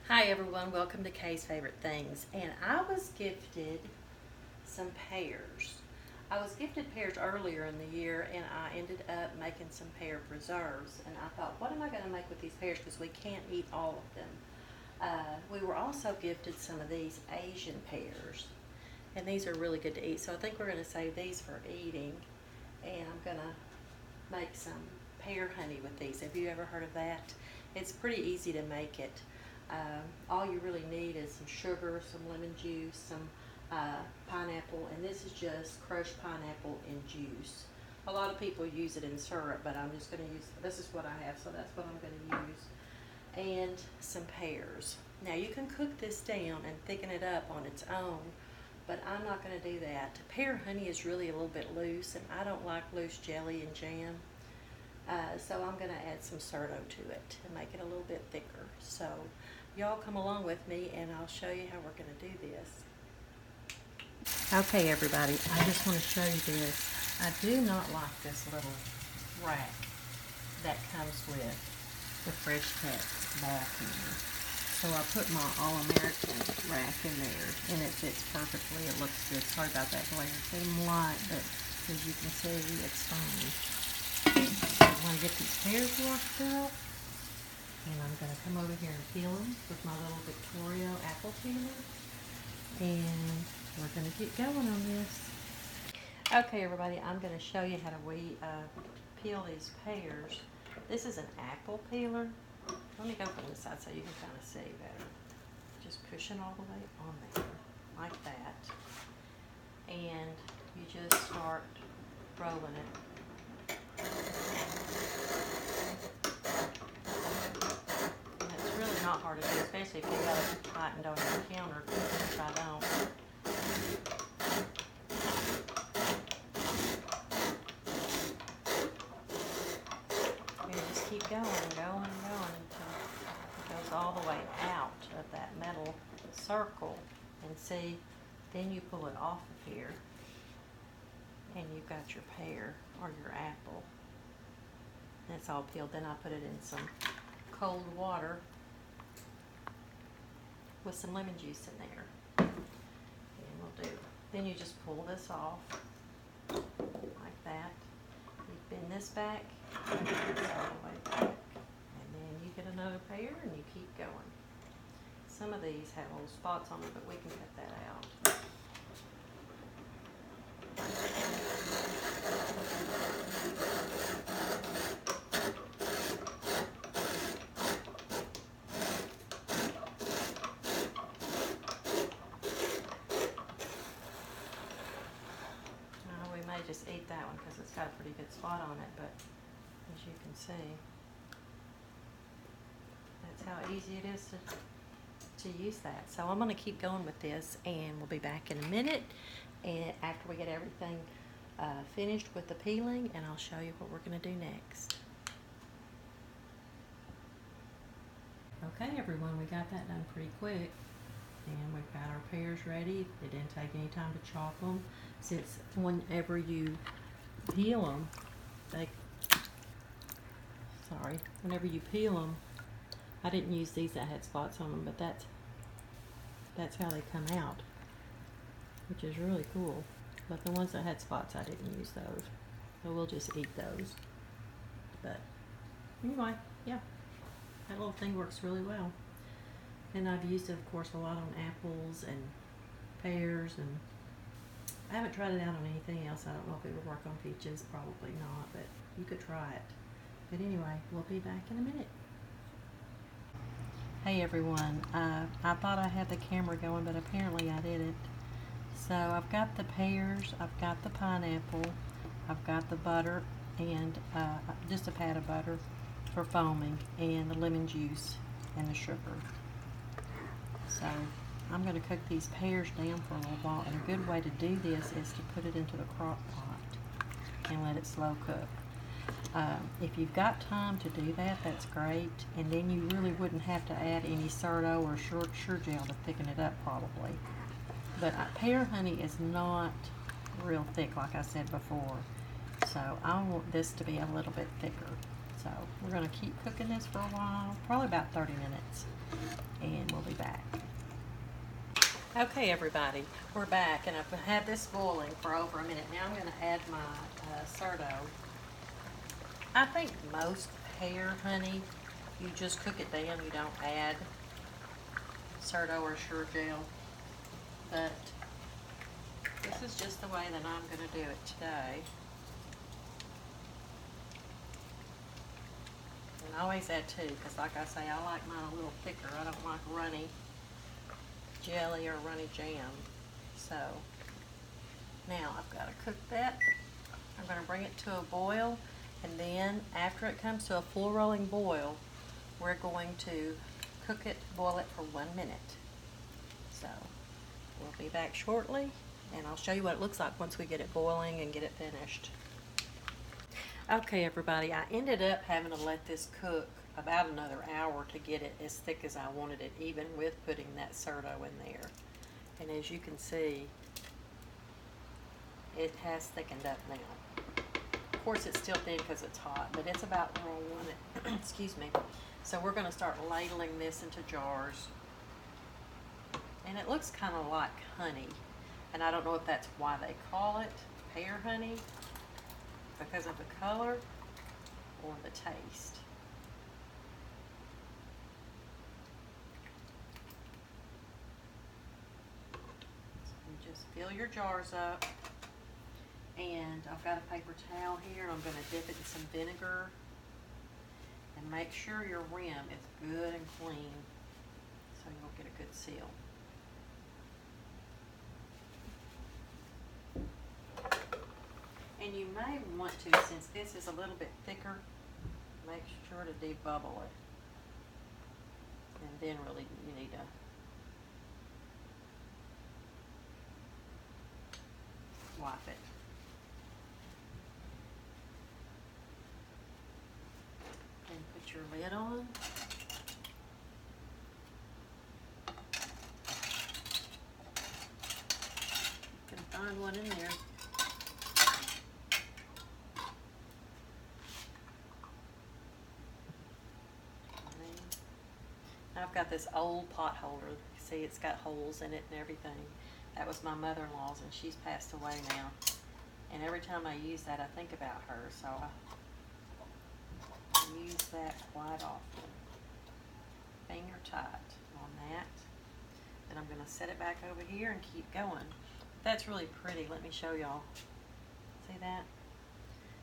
Hi everyone, welcome to Kay's Favorite Things. And I was gifted some pears. I was gifted pears earlier in the year and I ended up making some pear preserves. And I thought, what am I going to make with these pears because we can't eat all of them. We were also gifted some of these Asian pears. And these are really good to eat. So I think we're going to save these for eating. And I'm going to make some pear honey with these. Have you ever heard of that? It's pretty easy to make it. All you really need is some sugar, some lemon juice, some pineapple, and this is just crushed pineapple in juice. A lot of people use it in syrup, but I'm just going to use, this is what I have, so that's what I'm going to use. And some pears. Now you can cook this down and thicken it up on its own, but I'm not going to do that. Pear honey is really a little bit loose, and I don't like loose jelly and jam. So I'm going to add some Certo to it to make it a little bit thicker. So y'all come along with me and I'll show you how we're going to do this. Okay everybody, I just want to show you this. I do not like this little rack that comes with the Fresh Cut ball pen. So I put my All-American rack in there and it fits perfectly. It looks good. Sorry about that glare. It's getting light, but as you can see, it's fine. I'm going to get these pears washed up, and I'm going to come over here and peel them with my little Victoria apple peeler, and we're going to get going on this. Okay everybody, I'm going to show you how to peel these pears. This is an apple peeler. Let me go from the side so you can kind of see better. Just pushing all the way on there, like that, and you just start rolling it. And it's really not hard to do, especially if you got it tightened on your counter, which I don't. You just keep going and going and going until it goes all the way out of that metal circle. And see, then you pull it off of here and you've got your pear or your apple. It's all peeled. Then I put it in some cold water with some lemon juice in there. And we'll do. Then you just pull this off like that. You bend this back, and this all the way back, and then you get another pear and you keep going. Some of these have little spots on them, but we can cut that out. We may just eat that one because it's got a pretty good spot on it, but as you can see, that's how easy it is to use that. So I'm going to keep going with this, and we'll be back in a minute and after we get everything finished with the peeling, and I'll show you what we're going to do next. Okay everyone, we got that done pretty quick, and we've got our pears ready. It didn't take any time to chop them, since whenever you peel them, whenever you peel them, I didn't use these that had spots on them, but that's how they come out, which is really cool. But the ones that had spots, I didn't use those, so we'll just eat those. But anyway, yeah, that little thing works really well. And I've used it, of course, a lot on apples and pears, and I haven't tried it out on anything else. I don't know if it would work on peaches, probably not, but you could try it. But anyway, we'll be back in a minute. Hey everyone, I thought I had the camera going, but apparently I didn't. So I've got the pears, I've got the pineapple, I've got the butter, and just a pat of butter for foaming, and the lemon juice and the sugar. So I'm going to cook these pears down for a little while, and a good way to do this is to put it into the crock pot and let it slow cook. If you've got time to do that, that's great, and then you really wouldn't have to add any Certo or Sure Jell to thicken it up probably. But pear honey is not real thick, like I said before, so I want this to be a little bit thicker. So we're going to keep cooking this for a while, probably about 30 minutes, and we'll be back. Okay, everybody, we're back, and I've had this boiling for over a minute. Now I'm going to add my Certo. I think most pear honey, you just cook it down, you don't add Certo or Sure Jell, but this is just the way that I'm going to do it today. And I always add two, because like I say, I like mine a little thicker. I don't like runny jelly or runny jam. So now I've got to cook that. I'm going to bring it to a boil, and then after it comes to a full rolling boil, we're going to cook it, boil it for 1 minute. So we'll be back shortly, and I'll show you what it looks like once we get it boiling and get it finished. Okay, everybody, I ended up having to let this cook about another hour to get it as thick as I wanted it, even with putting that Certo in there. And as you can see, it has thickened up now. Of course, it's still thin because it's hot, but it's about where I want it. Excuse me. So we're going to start ladling this into jars. And it looks kind of like honey. And I don't know if that's why they call it pear honey, because of the color or the taste. So you just fill your jars up. And I've got a paper towel here, and I'm going to dip it in some vinegar. And make sure your rim is good and clean so you'll get a good seal. And you may want to, since this is a little bit thicker, make sure to debubble it. And then really you need to wipe it. And put your lid on. You can find one in there. I've got this old pot holder. See, it's got holes in it and everything. That was my mother-in-law's, and she's passed away now. And every time I use that, I think about her, so I use that quite often. Finger tight on that. Then I'm going to set it back over here and keep going. That's really pretty. Let me show y'all. See that?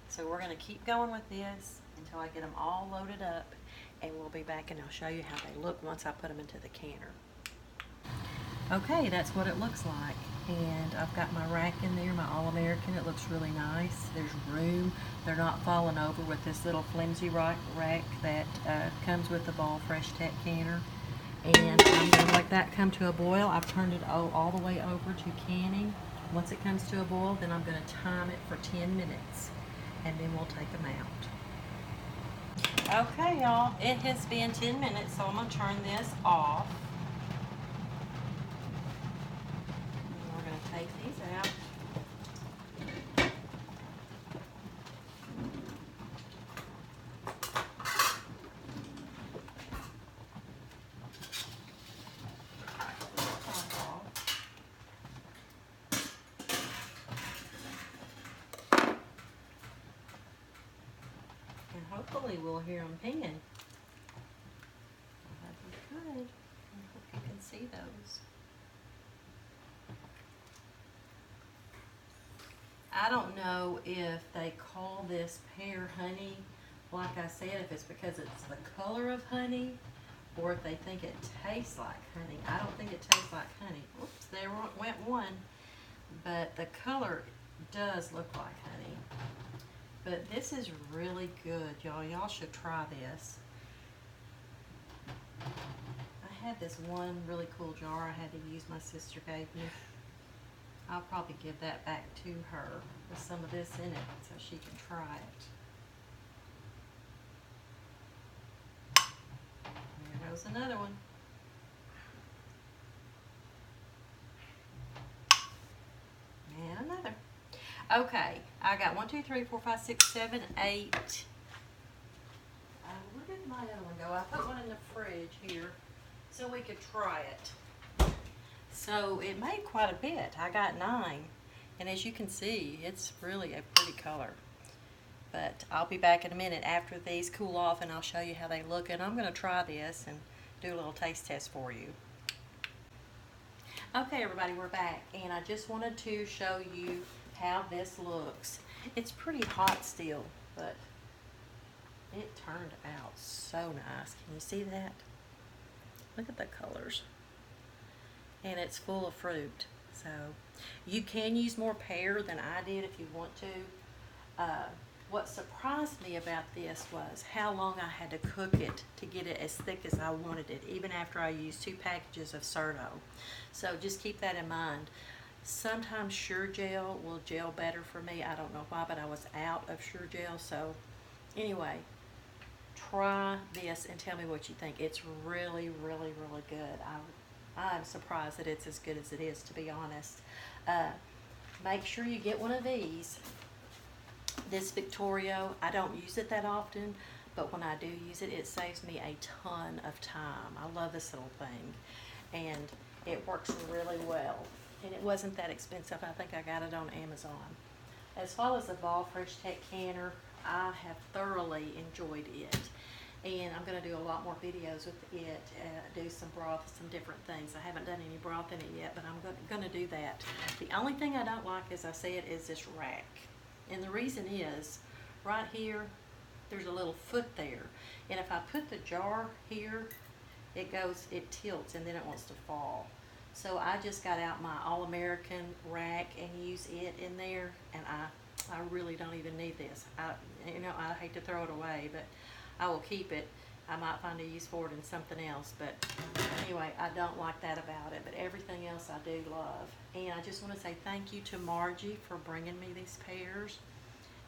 So we're going to keep going with this until I get them all loaded up, and we'll be back and I'll show you how they look once I put them into the canner. Okay, that's what it looks like. And I've got my rack in there, my All-American. It looks really nice. There's room. They're not falling over with this little flimsy rack that comes with the Ball Fresh Tech canner. And I'm going to let that come to a boil. I've turned it all the way over to canning. Once it comes to a boil, then I'm going to time it for 10 minutes. And then we'll take them out. Okay, y'all, it has been 10 minutes, so I'm going to turn this off. And we're going to take these out. Hopefully we'll hear them pinging. That'd be good. I hope you can see those. I don't know if they call this pear honey, like I said, if it's because it's the color of honey, or if they think it tastes like honey. I don't think it tastes like honey. Oops, there went one. But the color does look like honey. But this is really good, y'all. Y'all should try this. I had this one really cool jar I had to use, my sister gave me. I'll probably give that back to her with some of this in it so she can try it. There goes another one. And another. Okay, I got 1, 2, 3, 4, 5, 6, 7, 8, I put one in the fridge here so we could try it. So it made quite a bit. I got 9. And as you can see, it's really a pretty color. But I'll be back in a minute after these cool off and I'll show you how they look. And I'm going to try this and do a little taste test for you. Okay everybody, we're back. And I just wanted to show you how this looks. It's pretty hot still, but it turned out so nice. Can you see that? Look at the colors. And it's full of fruit. So you can use more pear than I did if you want to. What surprised me about this was how long I had to cook it to get it as thick as I wanted it, even after I used 2 packages of Certo. So just keep that in mind. Sometimes Sure Jell will gel better for me. I don't know why, but I was out of Sure Jell. So anyway, try this and tell me what you think. It's really, really, really good. I'm surprised that it's as good as it is, to be honest. Make sure you get one of these. This Victorio, I don't use it that often, but when I do use it, it saves me a ton of time. I love this little thing, and it works really well. And it wasn't that expensive. I think I got it on Amazon. As far as the Ball Fresh Tech canner, I have thoroughly enjoyed it. And I'm going to do a lot more videos with it, do some broth, some different things. I haven't done any broth in it yet, but I'm going to do that. The only thing I don't like, as I said, is this rack. And the reason is, right here, there's a little foot there. And if I put the jar here, it tilts, and then it wants to fall. So I just got out my All-American rack and use it in there, and I really don't even need this. I hate to throw it away, but I will keep it. I might find a use for it in something else, but anyway, I don't like that about it, but everything else I do love. And I just want to say thank you to Margie for bringing me these pears.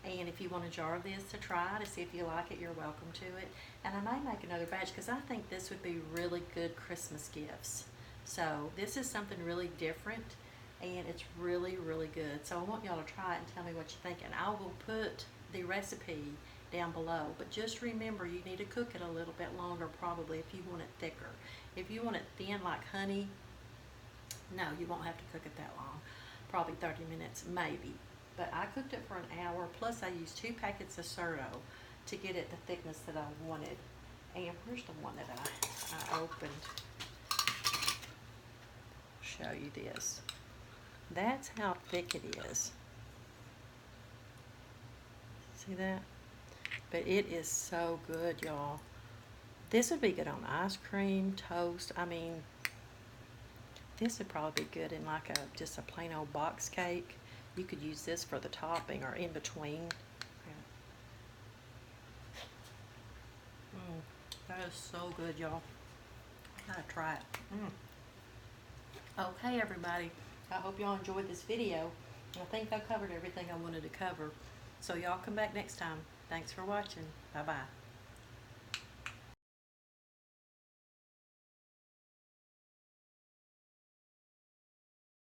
And if you want a jar of this to try to see if you like it, you're welcome to it. And I may make another batch because I think this would be really good Christmas gifts. So this is something really different, and it's really, really good. So I want y'all to try it and tell me what you think. And I will put the recipe down below. But just remember, you need to cook it a little bit longer probably if you want it thicker. If you want it thin like honey, no, you won't have to cook it that long. Probably 30 minutes, maybe. But I cooked it for an hour, plus I used 2 packets of Certo to get it the thickness that I wanted. And where's the one that I opened? Show you this. That's how thick it is. See that? But it is so good, y'all. This would be good on ice cream, toast. I mean, this would probably be good in like just a plain old box cake. You could use this for the topping or in between. That is so good, y'all. Gotta try it. Okay, everybody. I hope y'all enjoyed this video. I think I covered everything I wanted to cover. So y'all come back next time. Thanks for watching. Bye-bye.